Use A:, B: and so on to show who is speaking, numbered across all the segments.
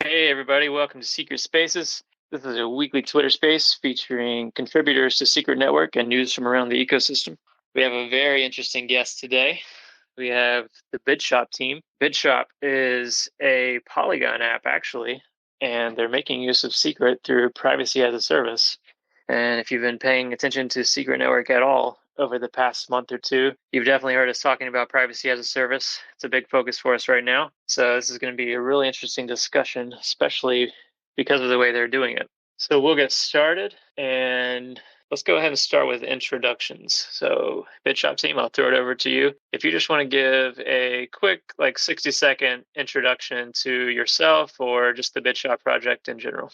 A: Hey everybody, welcome to Secret Spaces. This is a weekly Twitter space featuring contributors to Secret Network and news from around the ecosystem. We have a very interesting guest today. We have the BIDSHOP team. BIDSHOP is a Polygon app, actually, and they're making use of Secret through privacy as a service. And if you've been paying attention to Secret Network at all over the past month or two, you've definitely heard us talking about privacy as a service. It's a big focus for us right now. So this is going to be a really interesting discussion, especially because of the way they're doing it. So we'll get started, and let's go ahead and start with introductions. So BitShop team, I'll throw it over to you. If you just want to give a quick 60-second introduction to yourself or just the BitShop project in general.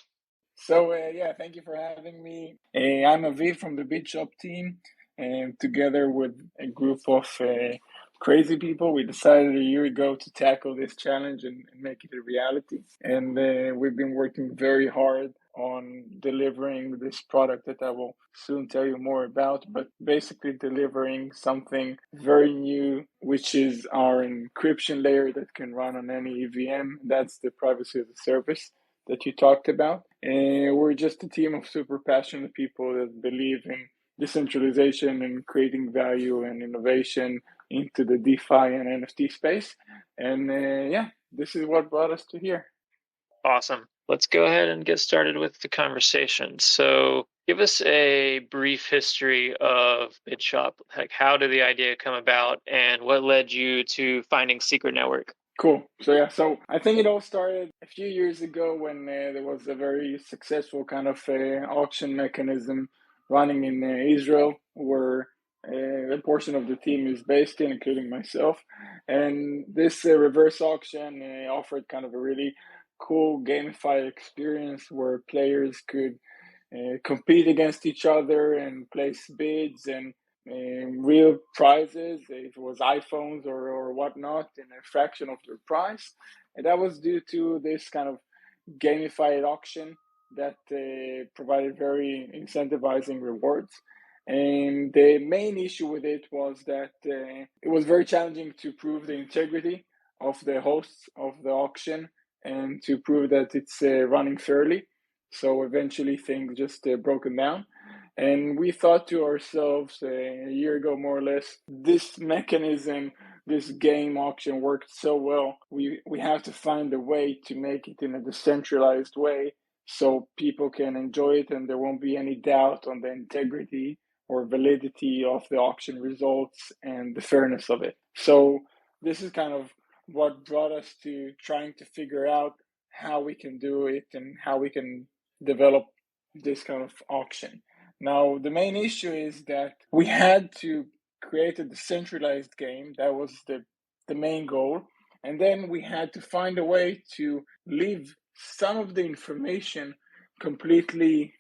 B: So thank you for having me. I'm Aviv from the BIDSHOP team, and together with a group of crazy people, we decided a year ago to tackle this challenge and make it a reality. And we've been working very hard on delivering this product that I will soon tell you more about, but basically delivering something very new, which is our encryption layer that can run on any EVM. That's the privacy as a service that you talked about. And we're just a team of super passionate people that believe in decentralization and creating value and innovation into the DeFi and NFT space. And this is what brought us to here.
A: Awesome. Let's go ahead and get started with the conversation. So give us a brief history of BidShop. How did the idea come about and what led you to finding Secret Network?
B: Cool. So I think it all started a few years ago when there was a very successful kind of auction mechanism running in Israel, where a portion of the team is based in, including myself. And this reverse auction offered kind of a really cool gamified experience where players could compete against each other and place bids and real prizes, if it was iPhones or whatnot, in a fraction of their price. And that was due to this kind of gamified auction that provided very incentivizing rewards. And the main issue with it was that it was very challenging to prove the integrity of the hosts of the auction and to prove that it's running fairly. So eventually things just broken down. And we thought to ourselves a year ago, more or less, this mechanism, this game auction worked so well. We have to find a way to make it in a decentralized way so people can enjoy it and there won't be any doubt on the integrity or validity of the auction results and the fairness of it. So this is kind of what brought us to trying to figure out how we can do it and how we can develop this kind of auction. Now, the main issue is that we had to create a decentralized game. That was the main goal. And then we had to find a way to leave some of the information completely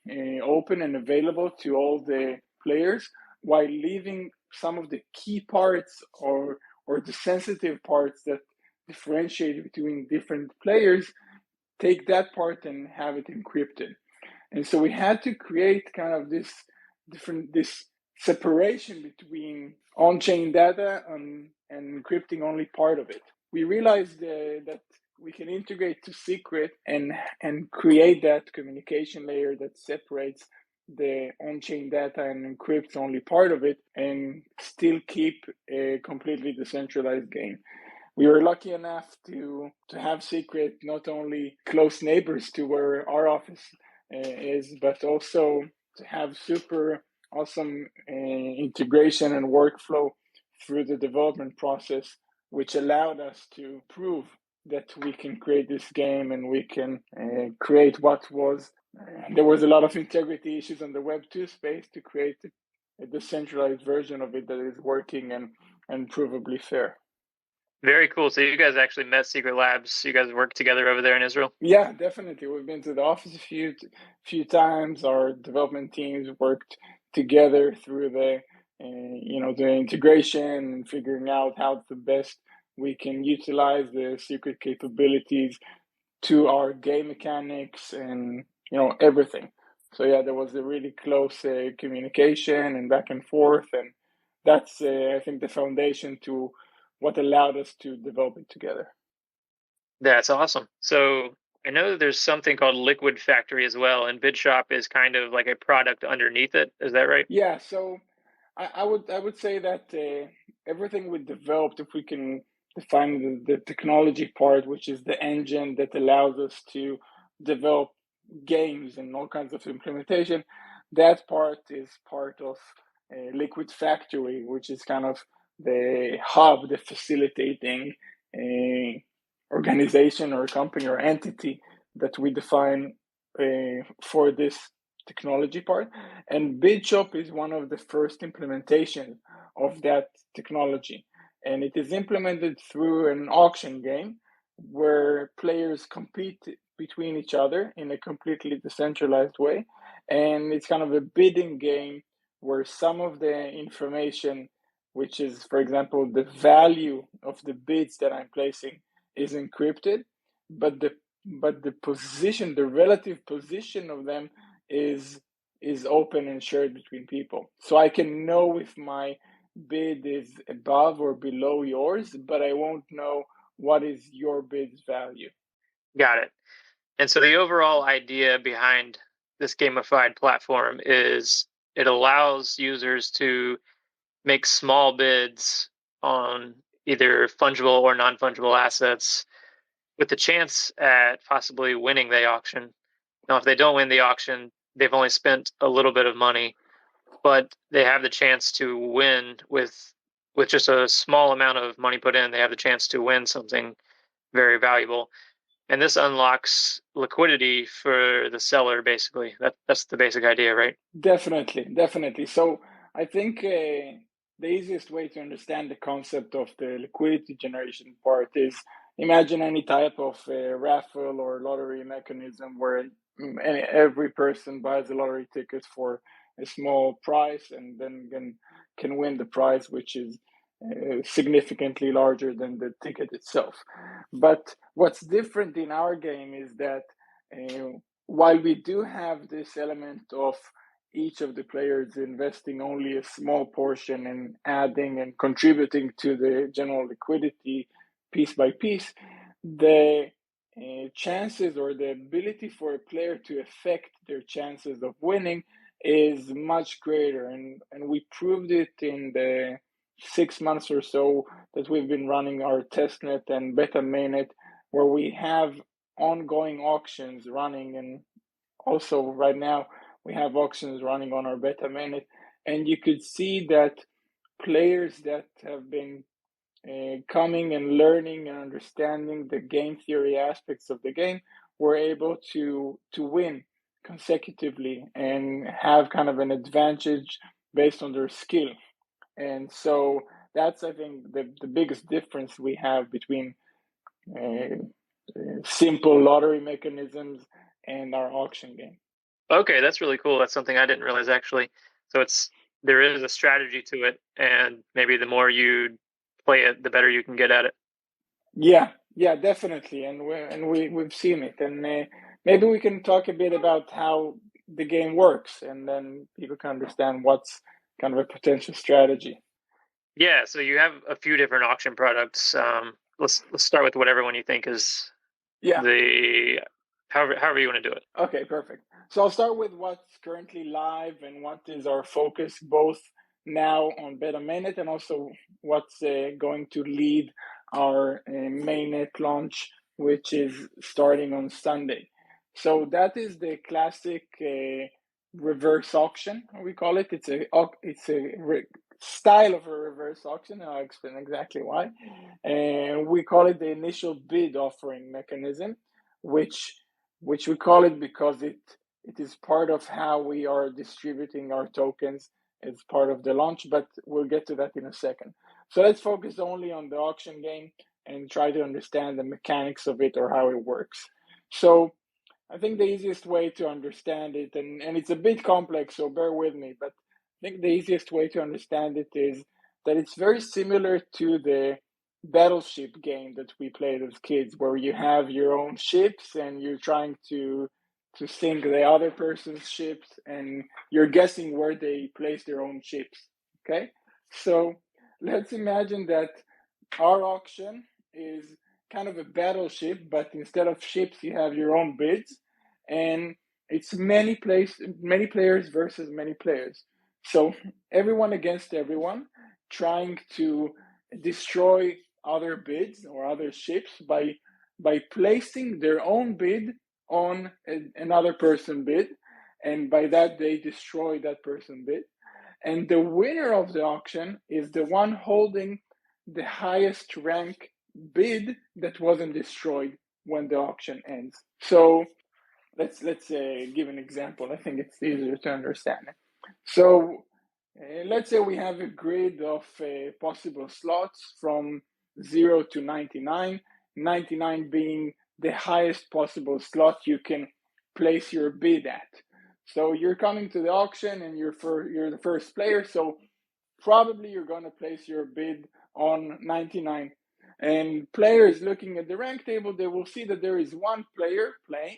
B: open and available to all the players, while leaving some of the key parts or the sensitive parts that differentiate between different players, take that part and have it encrypted. And so we had to create kind of this separation between on-chain data and encrypting only part of it. We realized that we can integrate to Secret and create that communication layer that separates the on-chain data and encrypts only part of it and still keep a completely decentralized game. We were lucky enough to have Secret not only close neighbors to where our office is, but also to have super awesome integration and workflow through the development process, which allowed us to prove that we can create this game and we can create what was. There was a lot of integrity issues on the Web2 space to create a decentralized version of it that is working and provably fair.
A: Very cool. So you guys actually met Secret Labs. You guys work together over there in Israel?
B: Yeah, definitely. We've been to the office a few times. Our development teams worked together through the the integration and figuring out how the best we can utilize the Secret capabilities to our game mechanics and everything. So yeah, there was a really close communication and back and forth, and that's I think the foundation to what allowed us to develop it together.
A: That's awesome. So I know that there's something called Liquid Factory as well, and BidShop is kind of like a product underneath it. Is that right?
B: Yeah, so I would say that everything we developed, if we can define the technology part, which is the engine that allows us to develop games and all kinds of implementation, that part is part of Liquid Factory, which is kind of the hub, the facilitating organization or company or entity that we define for this technology part. And BidShop is one of the first implementation of that technology. And it is implemented through an auction game where players compete between each other in a completely decentralized way. And it's kind of a bidding game where some of the information, which is, for example, the value of the bids that I'm placing, is encrypted, but the position, the relative position of them is open and shared between people. So I can know if my bid is above or below yours, but I won't know what is your bid's value.
A: Got it. And so the overall idea behind this gamified platform is it allows users to make small bids on either fungible or non-fungible assets with the chance at possibly winning the auction. Now, if they don't win the auction, they've only spent a little bit of money, but they have the chance to win with just a small amount of money put in. They have the chance to win something very valuable, and this unlocks liquidity for the seller. Basically, that's the basic idea, right?
B: Definitely, definitely. So I think the easiest way to understand the concept of the liquidity generation part is imagine any type of raffle or lottery mechanism where every person buys a lottery ticket for a small price and then can win the prize, which is significantly larger than the ticket itself. But what's different in our game is that while we do have this element of each of the players investing only a small portion and adding and contributing to the general liquidity piece by piece, the chances or the ability for a player to affect their chances of winning is much greater. And we proved it in the 6 months or so that we've been running our testnet and beta mainnet, where we have ongoing auctions running. And also right now we have auctions running on our beta mainnet, and you could see that players that have been coming and learning and understanding the game theory aspects of the game were able to win consecutively and have kind of an advantage based on their skill. And so that's, I think, the biggest difference we have between uh, simple lottery mechanisms and our auction game.
A: Okay, that's really cool. That's something I didn't realize actually. So there is a strategy to it, and maybe the more you play it, the better you can get at it.
B: Yeah, yeah, definitely, and we've seen it, and maybe we can talk a bit about how the game works, and then people can understand what's kind of a potential strategy.
A: Yeah, so you have a few different auction products. Let's start with whatever one you think is
B: Yeah.
A: the however you want to do it.
B: Okay, perfect. So I'll start with what's currently live and what is our focus both now on beta mainnet and also what's going to lead our mainnet launch, which is starting on Sunday. So that is the classic reverse auction, we call it. It's a style of a reverse auction, and I'll explain exactly why. And we call it the initial bid offering mechanism, which we call it because it is part of how we are distributing our tokens as part of the launch, but we'll get to that in a second. So let's focus only on the auction game and try to understand the mechanics of it or how it works. So I think the easiest way to understand it, and it's a bit complex, so bear with me, but I think the easiest way to understand it is that it's very similar to the battleship game that we played as kids, where you have your own ships and you're trying to sink the other person's ships and you're guessing where they place their own ships. Okay? So let's imagine that our auction is kind of a battleship, but instead of ships, you have your own bids, and it's many players versus many players. So everyone against everyone, trying to destroy other bids or other ships by placing their own bid on another person bid, and by that they destroy that person bid. And the winner of the auction is the one holding the highest rank bid that wasn't destroyed when the auction ends. So let's give an example. I think it's easier to understand. So let's say we have a grid of possible slots from 0 to 99, 99 being the highest possible slot you can place your bid at. So you're coming to the auction and you're the first player, so probably you're going to place your bid on 99. And players looking at the rank table, they will see that there is one player playing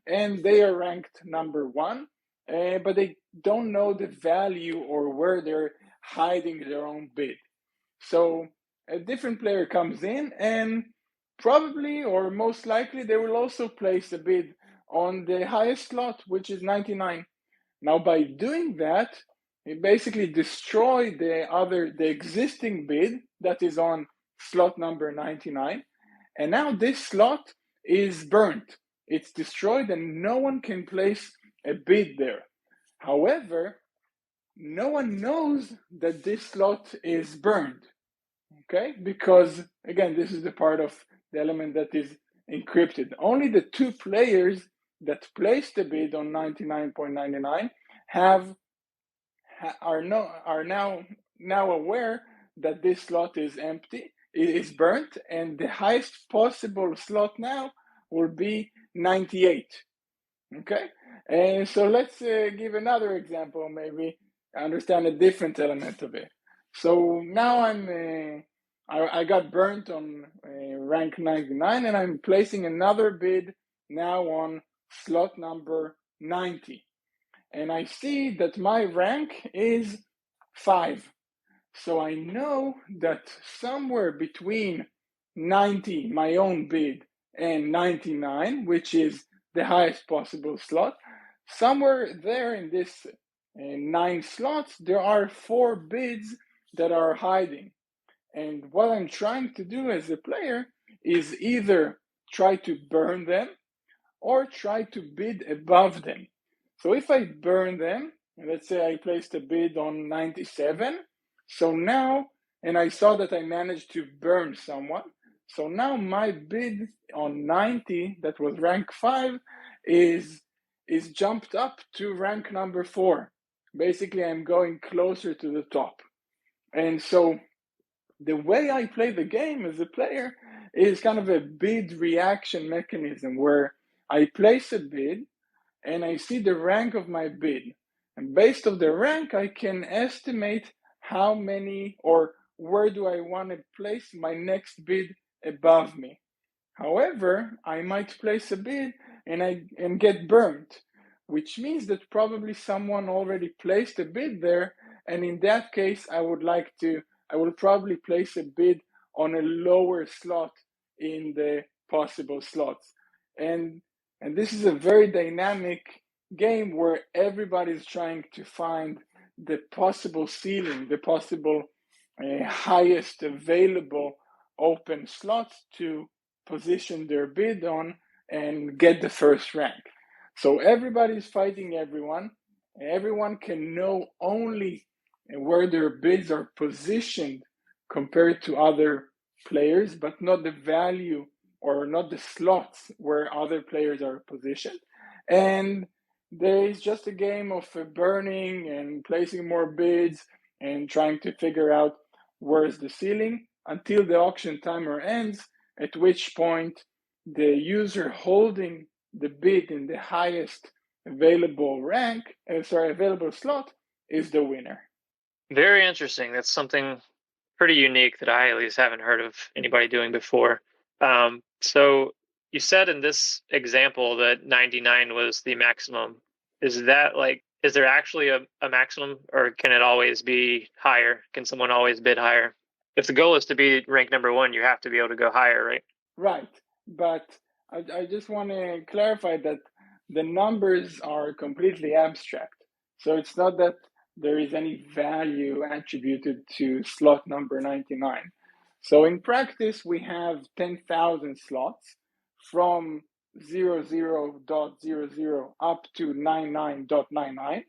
B: and they are ranked number one, but they don't know the value or where they're hiding their own bid. So a different player comes in and probably or most likely they will also place a bid on the highest slot, which is 99. Now by doing that, it basically destroyed the existing bid that is on slot number 99, and now this slot is burnt. It's destroyed and no one can place a bid there. However, no one knows that this slot is burned, okay? Because again, this is the part of the element that is encrypted. Only the two players that placed the bid on 99.99 are now aware that this slot is empty, it is burnt, and the highest possible slot now will be 98. Okay, and so let's give another example, maybe understand a different element of it. So now I got burnt on rank 99, and I'm placing another bid now on slot number 90. And I see that my rank is 5. So I know that somewhere between 90, my own bid, and 99, which is the highest possible slot, somewhere there in this 9 slots, there are 4 bids that are hiding. And what I'm trying to do as a player is either try to burn them or try to bid above them. So if I burn them, let's say I placed a bid on 97, so now, and I saw that I managed to burn someone, so now my bid on 90, that was rank 5, is jumped up to rank number 4. Basically, I'm going closer to the top. And so the way I play the game as a player is kind of a bid reaction mechanism where I place a bid and I see the rank of my bid. And based on the rank, I can estimate how many or where do I want to place my next bid above me. However, I might place a bid and get burnt, which means that probably someone already placed a bid there, and in that case, I will probably place a bid on a lower slot in the possible slots. And this is a very dynamic game where everybody's trying to find the possible ceiling, the possible highest available open slots to position their bid on and get the first rank. So everybody's fighting everyone. Everyone can know only where their bids are positioned compared to other players, but not the value or not the slots where other players are positioned. And there is just a game of burning and placing more bids and trying to figure out where's the ceiling until the auction timer ends, at which point the user holding the bid in the highest available available slot is the winner.
A: Very interesting. That's something pretty unique that I at least haven't heard of anybody doing before. So you said in this example that 99 was the maximum. Is there actually a maximum, or can it always be higher? Can someone always bid higher? If the goal is to be ranked number 1, you have to be able to go higher, right?
B: Right. But I just want to clarify that the numbers are completely abstract. So it's not that there is any value attributed to slot number 99. So in practice, we have 10,000 slots from 00.00 up to 99.99.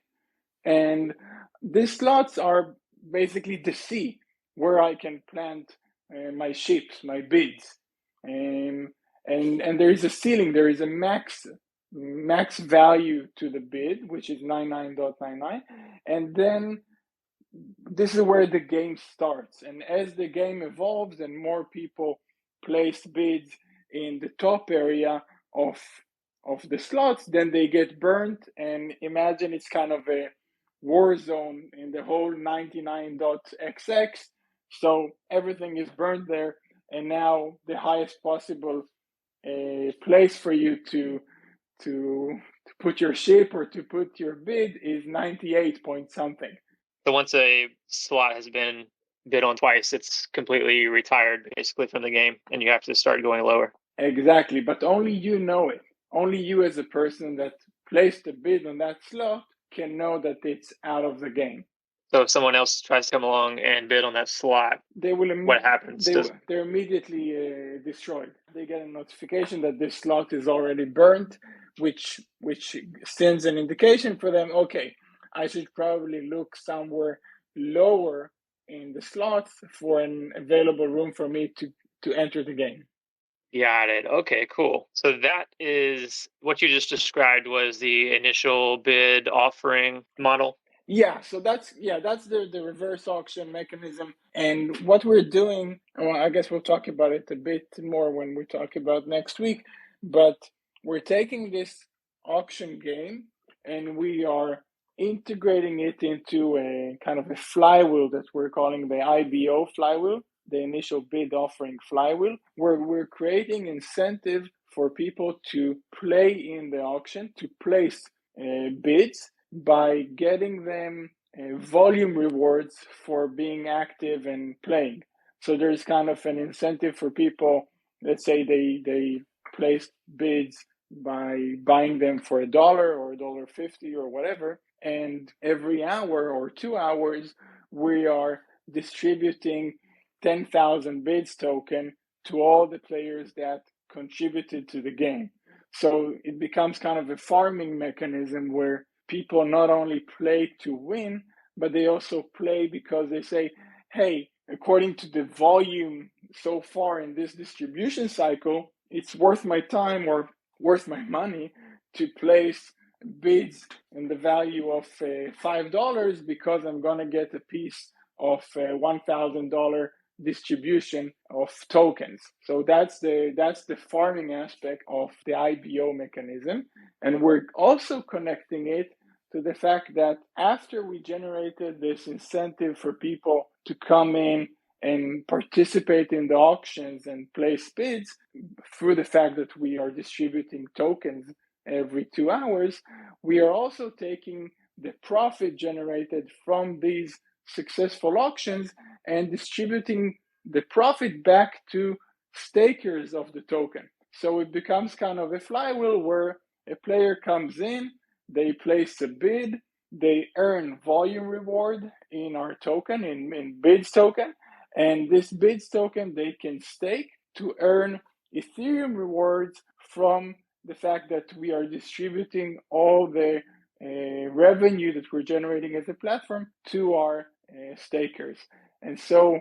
B: And these slots are basically the sea where I can plant my ships, my bids. Um, and there is a ceiling, there is a max value to the bid, which is 99.99. And then this is where the game starts. And as the game evolves and more people place bids in the top area of the slots, then they get burnt. And imagine it's kind of a war zone in the whole 99.xx. So everything is burned there. And now the highest possible place for you to put your ship or to put your bid is 98 point something.
A: So once a slot has been bid on twice, it's completely retired basically from the game, and you have to start going lower.
B: Exactly, but only you know it. Only you as a person that placed a bid on that slot can know that it's out of the game.
A: So if someone else tries to come along and bid on that slot,
B: they will
A: what happens?
B: they're immediately destroyed. They get a notification that this slot is already burnt, which sends an indication for them, okay, I should probably look somewhere lower in the slots for an available room for me to enter the game.
A: Got it. Okay, cool. So that is what you just described was the initial bid offering model.
B: Yeah, so that's the reverse auction mechanism. And what we're doing, well, I guess we'll talk about it a bit more when we talk about next week, but we're taking this auction game and we are integrating it into a kind of a flywheel that we're calling the IBO flywheel, the initial bid offering flywheel, where we're creating incentive for people to play in the auction, to place bids by getting them volume rewards for being active and playing. So there's kind of an incentive for people. Let's say they place bids by buying them for $1 or $1.50 or whatever, and every hour or 2 hours we are distributing 10,000 bids token to all the players that contributed to the game. So it becomes kind of a farming mechanism where people not only play to win, but they also play because they say, hey, according to the volume so far in this distribution cycle, it's worth my time or worth my money to place bids in the value of $5 because I'm going to get a piece of $1,000 distribution of tokens. So that's the farming aspect of the IBO mechanism. And we're also connecting it to the fact that after we generated this incentive for people to come in and participate in the auctions and place bids through the fact that we are distributing tokens every 2 hours, we are also taking the profit generated from these successful auctions and distributing the profit back to stakers of the token. So it becomes kind of a flywheel where a player comes in, they place a bid, they earn volume reward in our token, in BIDS token, and this BIDS token they can stake to earn Ethereum rewards from the fact that we are distributing all the revenue that we're generating as a platform to our stakers. And so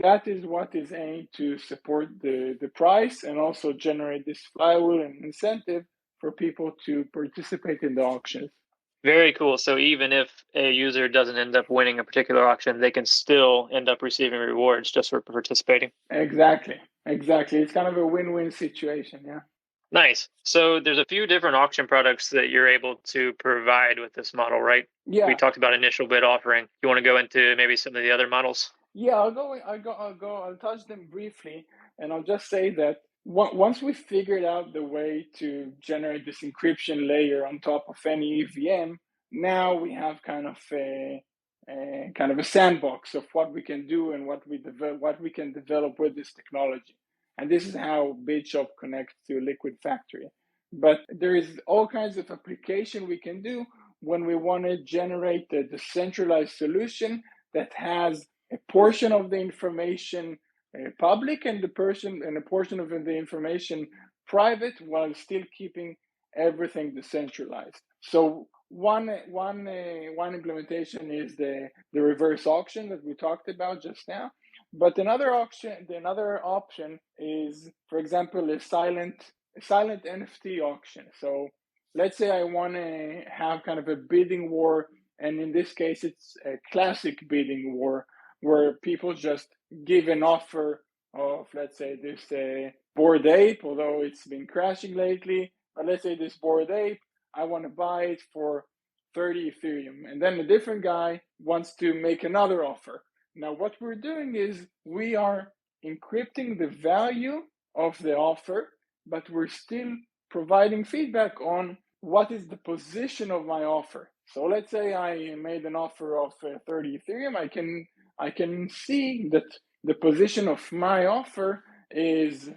B: that is what is aimed to support the price and also generate this flywheel and incentive for people to participate in the auctions.
A: Very cool. So even if a user doesn't end up winning a particular auction, they can still end up receiving rewards just for participating.
B: Exactly. It's kind of a win-win situation. Yeah.
A: Nice. So there's a few different auction products that you're able to provide with this model, right?
B: Yeah.
A: We talked about initial bid offering. You want to go into maybe some of the other models?
B: Yeah, I'll touch them briefly, and I'll just say that once we figured out the way to generate this encryption layer on top of any EVM, now we have kind of a sandbox of what we can do and what we can develop with this technology. And this is how BIDSHOP connects to Liquid Factory. But there is all kinds of application we can do when we want to generate a decentralized solution that has a portion of the information public and a portion of the information private, while still keeping everything decentralized. So one implementation is the reverse auction that we talked about just now. But another option is, for example, a silent NFT auction. So let's say I want to have kind of a bidding war, and in this case, it's a classic bidding war where people just give an offer of, let's say, this Bored Ape, although it's been crashing lately. But let's say this Bored Ape, I want to buy it for 30 Ethereum, and then a different guy wants to make another offer. Now, what we're doing is we are encrypting the value of the offer, but we're still providing feedback on what is the position of my offer. So let's say I made an offer of 30 Ethereum. I can see that the position of my offer is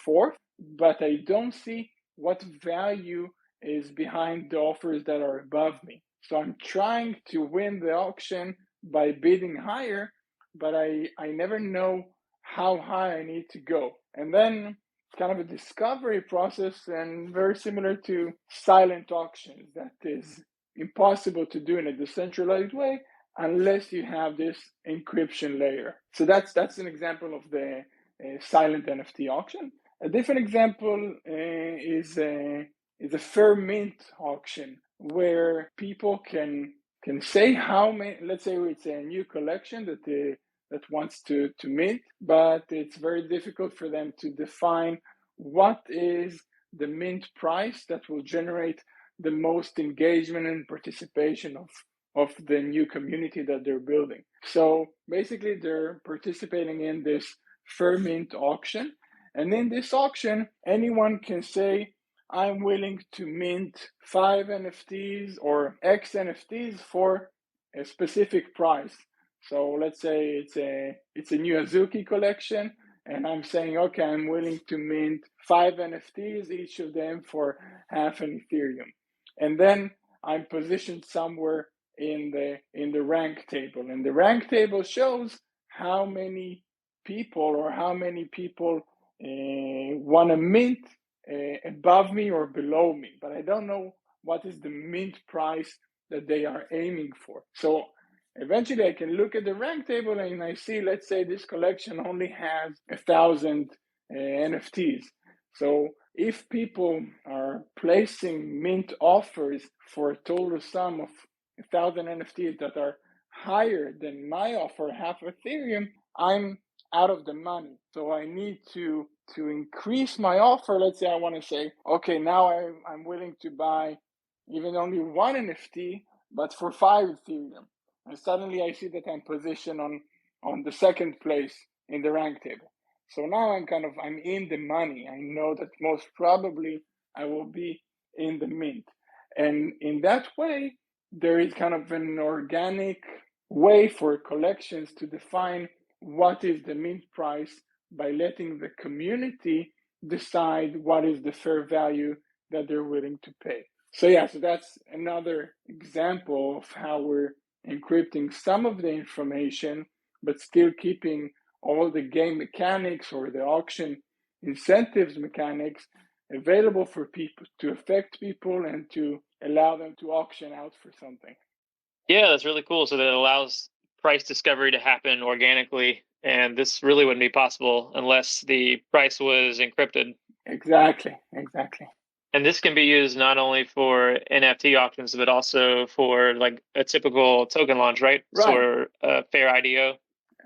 B: fourth, but I don't see what value is behind the offers that are above me. So I'm trying to win the auction by bidding higher, but I never know how high I need to go. And then it's kind of a discovery process, and very similar to silent auctions that is impossible to do in a decentralized way unless you have this encryption layer. So that's an example of the silent NFT auction. A different example is a fair mint auction, where people can say how many. Let's say it's a new collection that wants to mint, but it's very difficult for them to define what is the mint price that will generate the most engagement and participation of the new community that they're building. So basically, they're participating in this fair mint auction, and in this auction, anyone can say, I'm willing to mint 5 NFTs or X NFTs for a specific price. So let's say it's a new Azuki collection, and I'm saying, okay, I'm willing to mint 5 NFTs, each of them for half an Ethereum. And then I'm positioned somewhere in the rank table. And the rank table shows how many people want to mint above me or below me, but I don't know what is the mint price that they are aiming for. So eventually I can look at the rank table and I see, let's say this collection only has 1,000 NFTs. So if people are placing mint offers for a total sum of 1,000 NFTs that are higher than my offer, half Ethereum, I'm out of the money. So I need to increase my offer. Let's say I want to say, okay, now I'm willing to buy even only one NFT, but for 5 Ethereum. And suddenly I see that I'm positioned on the second place in the rank table. So now I'm in the money. I know that most probably I will be in the mint. And in that way, there is kind of an organic way for collections to define what is the mint price by letting the community decide what is the fair value that they're willing to pay. So that's another example of how we're encrypting some of the information, but still keeping all the game mechanics or the auction incentives mechanics available for people to affect people and to allow them to auction out for something.
A: Yeah, that's really cool. So that allows price discovery to happen organically. And this really wouldn't be possible unless the price was encrypted.
B: Exactly.
A: And this can be used not only for NFT auctions, but also for like a typical token launch, right?
B: Right.
A: So fair IDO.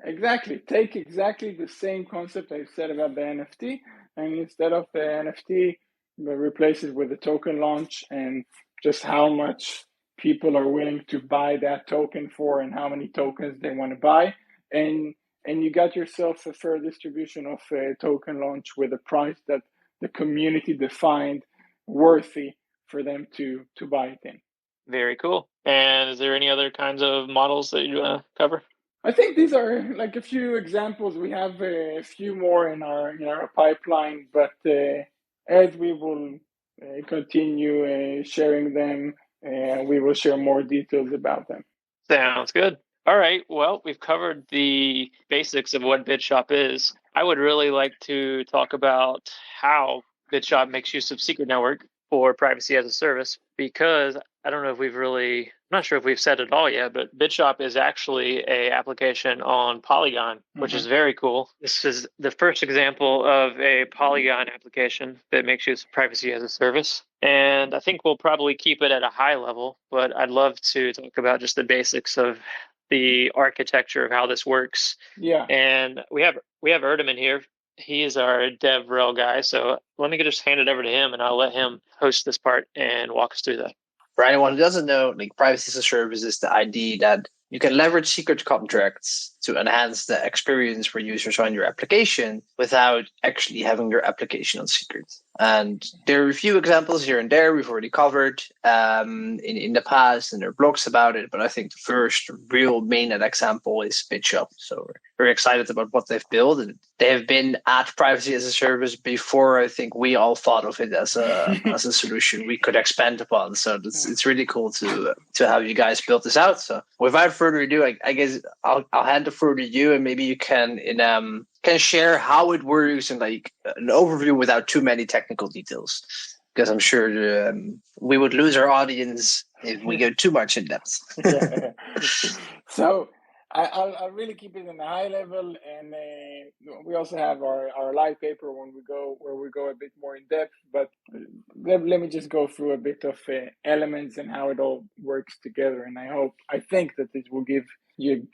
B: Exactly. Take exactly the same concept I said about the NFT, and instead of the NFT, replace it with a token launch and just how much people are willing to buy that token for and how many tokens they want to buy. And you got yourself a fair distribution of a token launch with a price that the community defined worthy for them to buy it in.
A: Very cool. And is there any other kinds of models that you want to cover?
B: I think these are like a few examples. We have a few more in our pipeline, but as we will continue sharing them, we will share more details about them.
A: Sounds good. All right. Well, we've covered the basics of what BIDSHOP is. I would really like to talk about how BIDSHOP makes use of secret network for privacy as a service, because I don't know if I'm not sure if we've said it all yet, but BIDSHOP is actually a application on Polygon, which is very cool. This is the first example of a Polygon application that makes use of privacy as a service. And I think we'll probably keep it at a high level, but I'd love to talk about just the basics of the architecture of how this works.
B: Yeah.
A: And we have Erdem in here. He is our DevRel guy. So let me just hand it over to him and I'll let him host this part and walk us through that.
C: For anyone who doesn't know, like privacy as a service is the idea that you can leverage secret contracts to enhance the experience for users on your application without actually having your application on secret. And there are a few examples here and there we've already covered in the past, and there are blogs about it. But I think the first real main example is BIDSHOP. So we're very excited about what they've built. And they have been at privacy as a service before I think we all thought of it as a as a solution we could expand upon. So it's really cool to have you guys build this out. So without further ado, I guess I'll hand the floor to you, and maybe you can share how it works and like an overview without too many technical details, because I'm sure we would lose our audience if we go too much in depth.
B: So I'll really keep it in a high level, and we also have our live paper where we go a bit more in depth. But let me just go through a bit of elements and how it all works together, and I think that it will give you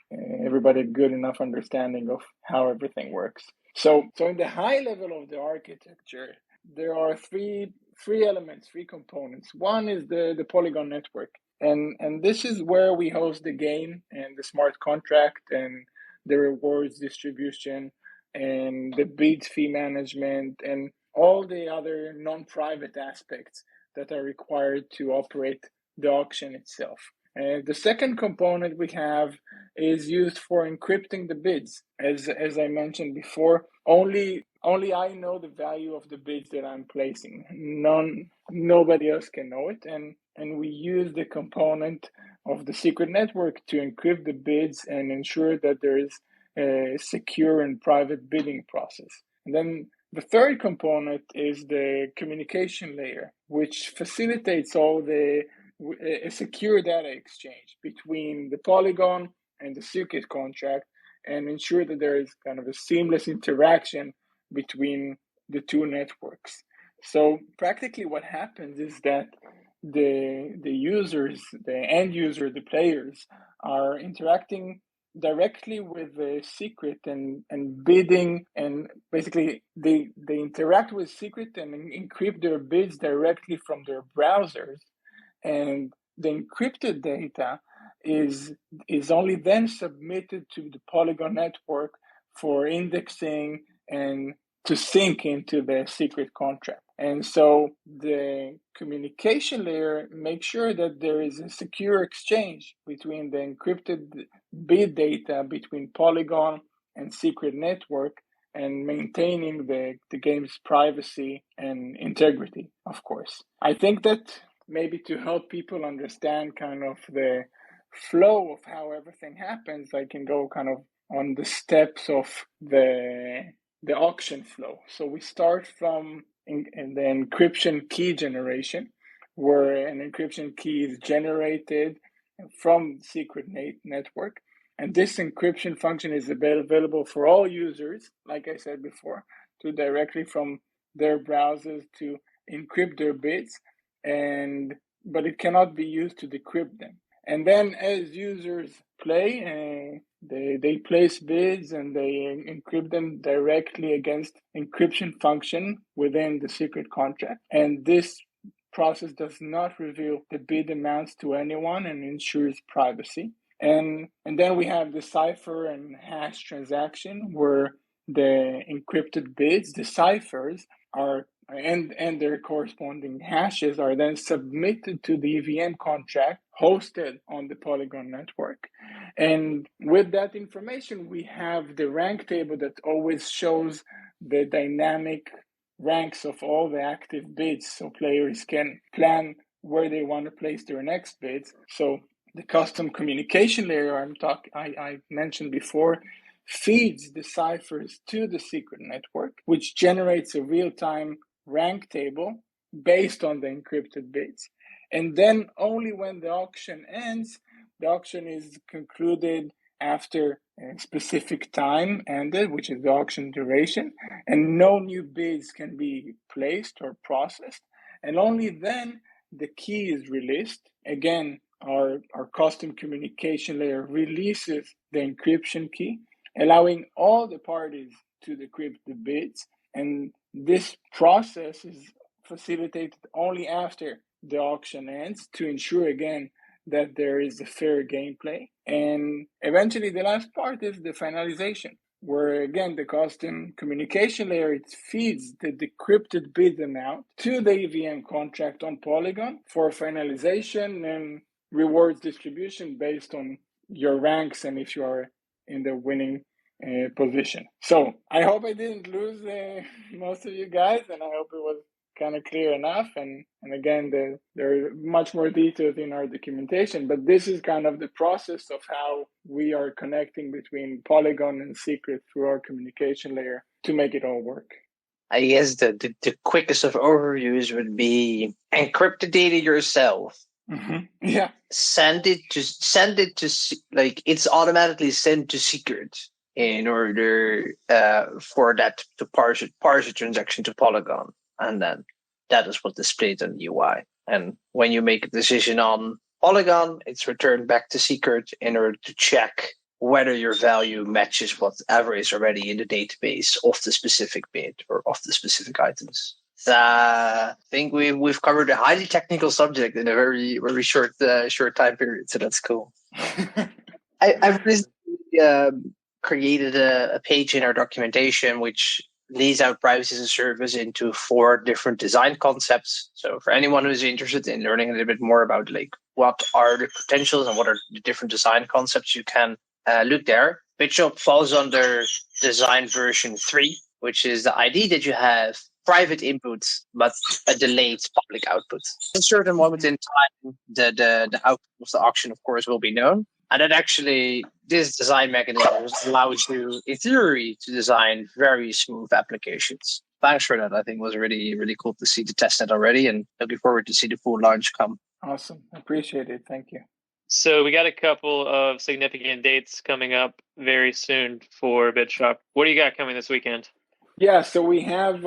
B: everybody a good enough understanding of how everything works. So in the high level of the architecture, there are three elements, three components. One is the Polygon network. And this is where we host the game and the smart contract and the rewards distribution and the bid fee management and all the other non-private aspects that are required to operate the auction itself. The second component we have is used for encrypting the bids. As I mentioned before, only I know the value of the bids that I'm placing. Nobody else can know it, and we use the component of the secret network to encrypt the bids and ensure that there is a secure and private bidding process. And then the third component is the communication layer, which facilitates a secure data exchange between the Polygon and the secret contract and ensure that there is kind of a seamless interaction between the two networks. So practically what happens is that the users, the end user, the players are interacting directly with the secret and bidding, and basically they interact with secret and encrypt their bids directly from their browsers, and the encrypted data is only then submitted to the Polygon network for indexing and to sync into the secret contract. And so the communication layer makes sure that there is a secure exchange between the encrypted bid data between Polygon and secret network, and maintaining the game's privacy and integrity, of course. I think that maybe to help people understand kind of the flow of how everything happens, I can go kind of on the steps of the auction flow. So we start from in the encryption key generation, where an encryption key is generated from secret network. And this encryption function is available for all users, like I said before, to directly from their browsers to encrypt their bids, but it cannot be used to decrypt them. And then as users play, they place bids and they encrypt them directly against encryption function within the secret contract. And this process does not reveal the bid amounts to anyone and ensures privacy. And then we have the cipher and hash transaction, where the encrypted bids, the ciphers, are and their corresponding hashes are then submitted to the EVM contract hosted on the Polygon network. And with that information, we have the rank table that always shows the dynamic ranks of all the active bids, so players can plan where they want to place their next bids. So the custom communication layer I mentioned before feeds the ciphers to the secret network, which generates a real-time rank table based on the encrypted bids. And then only when the auction ends, the auction is concluded after a specific time ended, which is the auction duration, and no new bids can be placed or processed. And only then the key is released. Again, our custom communication layer releases the encryption key, allowing all the parties to decrypt the bids. And this process is facilitated only after the auction ends to ensure, again, that there is a fair gameplay. And eventually, the last part is the finalization, where again, the custom communication layer, it feeds the decrypted bid amount to the EVM contract on Polygon for finalization and rewards distribution based on your ranks and if you are in the winning position. So I hope I didn't lose most of you guys, and I hope it was kind of clear enough. And again, there are much more details in our documentation, but this is kind of the process of how we are connecting between Polygon and Secret through our communication layer to make it all work.
C: I guess the quickest of overviews would be encrypt the data yourself.
B: Mm-hmm. Yeah.
C: Send it to like it's automatically sent to Secret in order for that to parse a transaction to Polygon, and then that is what displayed on the UI. And when you make a decision on Polygon, it's returned back to Secret in order to check whether your value matches whatever is already in the database of the specific bid or of the specific items. So I think we've covered a highly technical subject in a very very short time period. So that's cool. I've recently created a page in our documentation which lays out privacy as a service into 4 different design concepts. So for anyone who's interested in learning a little bit more about like what are the potentials and what are the different design concepts, you can look there. BIDSHOP falls under design version 3, which is the idea that you have private inputs but a delayed public output. At a certain moment in time, the output of the auction, of course, will be known. And then actually, this design mechanism allows you, in theory, to design very smooth applications. Thanks for that. I think it was really, really cool to see the testnet already, and looking forward to see the full launch come.
B: Awesome. Appreciate it. Thank you.
A: So we got a couple of significant dates coming up very soon for BIDSHOP. What do you got coming this weekend?
B: Yeah, so we have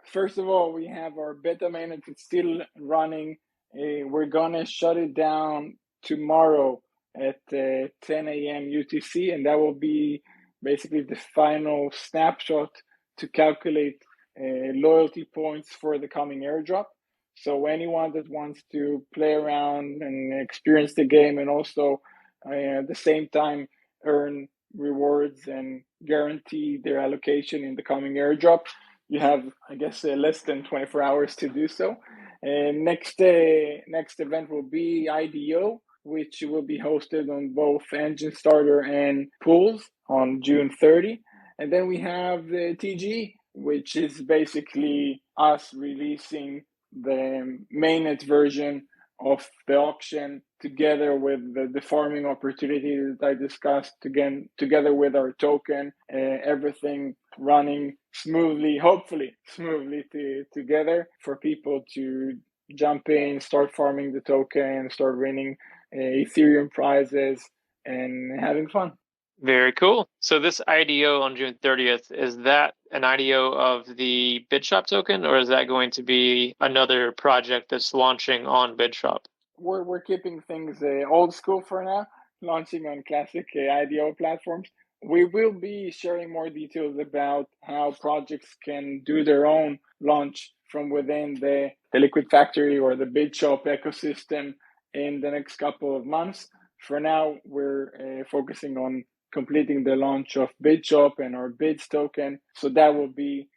B: first of all, we have our beta mainnet. It's still running. We're going to shut it down tomorrow at 10 a.m. UTC, and that will be basically the final snapshot to calculate loyalty points for the coming airdrop. So anyone that wants to play around and experience the game and also at the same time earn rewards and guarantee their allocation in the coming airdrop, you have, I guess, less than 24 hours to do so. And next event will be IDO, which will be hosted on both Engine Starter and Pools on June 30. And then we have the TG, which is basically us releasing the mainnet version of the auction together with the farming opportunity that I discussed, again, together with our token, everything running smoothly, hopefully smoothly together for people to jump in, start farming the token, start winning Ethereum prizes and having fun.
A: Very cool. So this IDO on June 30th, is that an IDO of the BIDSHOP token, or is that going to be another project that's launching on BIDSHOP?
B: We're keeping things old school for now, launching on classic IDO platforms. We will be sharing more details about how projects can do their own launch from within the Liquid Factory or the BIDSHOP ecosystem in the next couple of months. For now, we're focusing on completing the launch of BIDSHOP and our BIDS token. So that will be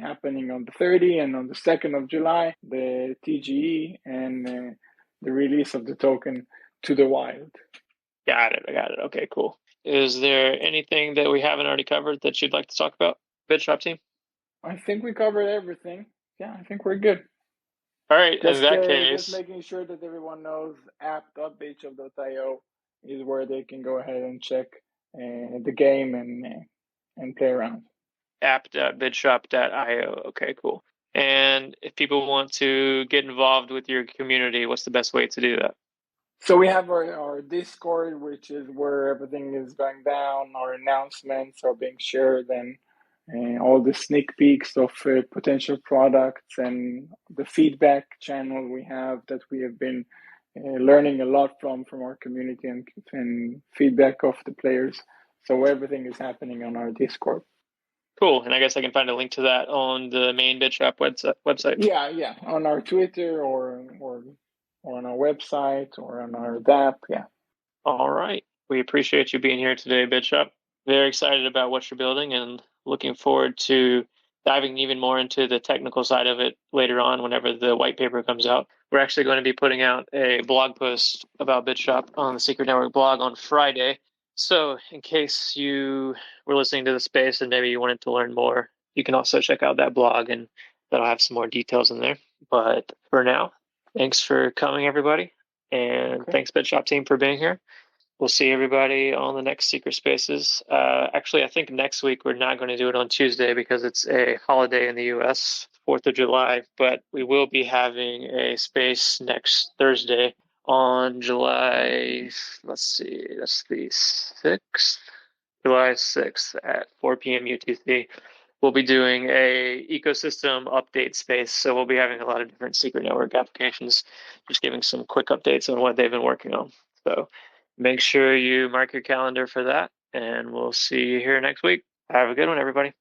B: happening on the 30th, and on the 2nd of July, the TGE and the release of the token to the wild.
A: Got it. I got it. Okay, cool. Is there anything that we haven't already covered that you'd like to talk about, BIDSHOP team?
B: I think we covered everything. Yeah, I think we're good.
A: All right, in that
B: Just
A: case,
B: making sure that everyone knows app.bidshop.io is where they can go ahead and check the game and play around.
A: app.bidshop.io. Okay, cool. And if people want to get involved with your community, what's the best way to do that?
B: So we have our Discord, which is where everything is going down. Our announcements are being shared, and all the sneak peeks of potential products, and the feedback channel we have that we have been learning a lot from our community and feedback of the players. So everything is happening on our Discord.
A: Cool. And I guess I can find a link to that on the main BIDSHOP website.
B: Yeah, on our Twitter or on our website or on our dApp. Yeah.
A: All right. We appreciate you being here today, BIDSHOP. Very excited about what you're building and looking forward to diving even more into the technical side of it later on whenever the white paper comes out. We're actually going to be putting out a blog post about BIDSHOP on the Secret Network blog on Friday. So in case you were listening to the space and maybe you wanted to learn more, you can also check out that blog and that'll have some more details in there. But for now, thanks for coming, everybody. And thanks, BIDSHOP team, for being here. We'll see everybody on the next Secret Spaces. Actually, I think next week we're not going to do it on Tuesday because it's a holiday in the US, 4th of July, but we will be having a space next Thursday on July, let's see, that's the 6th, July 6th at 4 p.m. UTC. We'll be doing a ecosystem update space, so we'll be having a lot of different Secret Network applications, just giving some quick updates on what they've been working on. So make sure you mark your calendar for that, and we'll see you here next week. Have a good one, everybody.